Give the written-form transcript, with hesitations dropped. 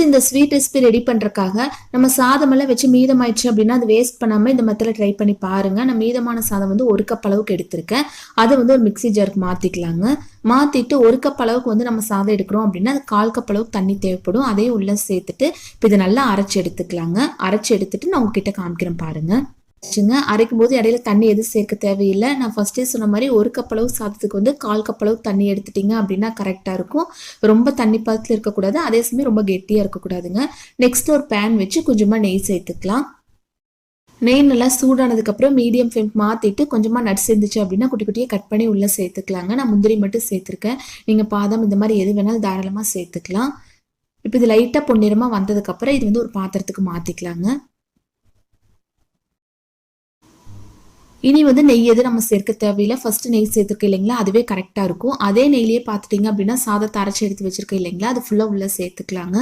இந்த sweet recipe ready பண்றதுக்காக நம்ம சாதமெல்லாம் வச்சு மீதமாயிடுச்சு அப்படின்னா அது வேஸ்ட் பண்ணாம இந்த மெத்தட்ல ட்ரை பண்ணி பாருங்க. நான் மீதமான சாதம் வந்து 1 கப் அளவுக்கு எடுத்திருக்கேன். அதை வந்து ஒரு மிக்ஸி ஜாருக்கு மாத்திக்கலாங்க. மாத்திட்டு 1 கப் அளவுக்கு வந்து நம்ம சாதம் எடுக்கிறோம் அப்படின்னா அது 1/4 கப் அளவுக்கு தண்ணி தேவைப்படும். அதையும் உள்ள சேர்த்துட்டு இப்போ இதை நல்லா அரைச்சி எடுத்துக்கலாங்க. அரைச்சி எடுத்துட்டு நான் உங்ககிட்ட காமிக்கிறேன் பாருங்க. அரைக்கும் போது இடையில தண்ணி எதுவும் சேர்க்க தேவையில்லை. நான் ஃபர்ஸ்டே சொன்ன மாதிரி 1 கப் அளவு சாதத்துக்கு வந்து 1/4 கப் அளவுக்கு தண்ணி எடுத்துட்டீங்க அப்படின்னா கரெக்டா இருக்கும். ரொம்ப தண்ணி பாத்துல இருக்கக்கூடாது, அதே சமயம் ரொம்ப கெட்டியா இருக்கக்கூடாதுங்க. நெக்ஸ்ட் ஒரு பேன் வச்சு கொஞ்சமா நெய் சேர்த்துக்கலாம். நெய் நல்லா சூடானதுக்கு அப்புறம் மீடியம் ஃப்ளேம் மாத்திட்டு கொஞ்சமா நட்ஸ் இருந்துச்சு அப்படின்னா குட்டி குட்டியா கட் பண்ணி உள்ள சேர்த்துக்கலாங்க. நான் முந்திரி மட்டும் சேர்த்திருக்கேன். நீங்க பாதாம் இந்த மாதிரி எது வேணாலும் தாராளமா சேர்த்துக்கலாம். இப்போ இது லைட்டா பொன்னிறமா வந்ததுக்கு அப்புறம் இது வந்து ஒரு பாத்திரத்துக்கு மாத்திக்கலாங்க. இனி வந்து நெய் எது நம்ம சேர்க்க தேவையில்லை. ஃபர்ஸ்ட் நெய் சேர்த்துருக்கோம் இல்லைங்களா, அதுவே கரெக்டாக இருக்கும். அதே நெய்லேயே பார்த்துட்டிங்க அப்படின்னா சாதத்தை அரைச்சி எடுத்து வச்சிருக்கோம் இல்லைங்களா, அது ஃபுல்லாக உள்ள சேர்த்துக்கலாங்க.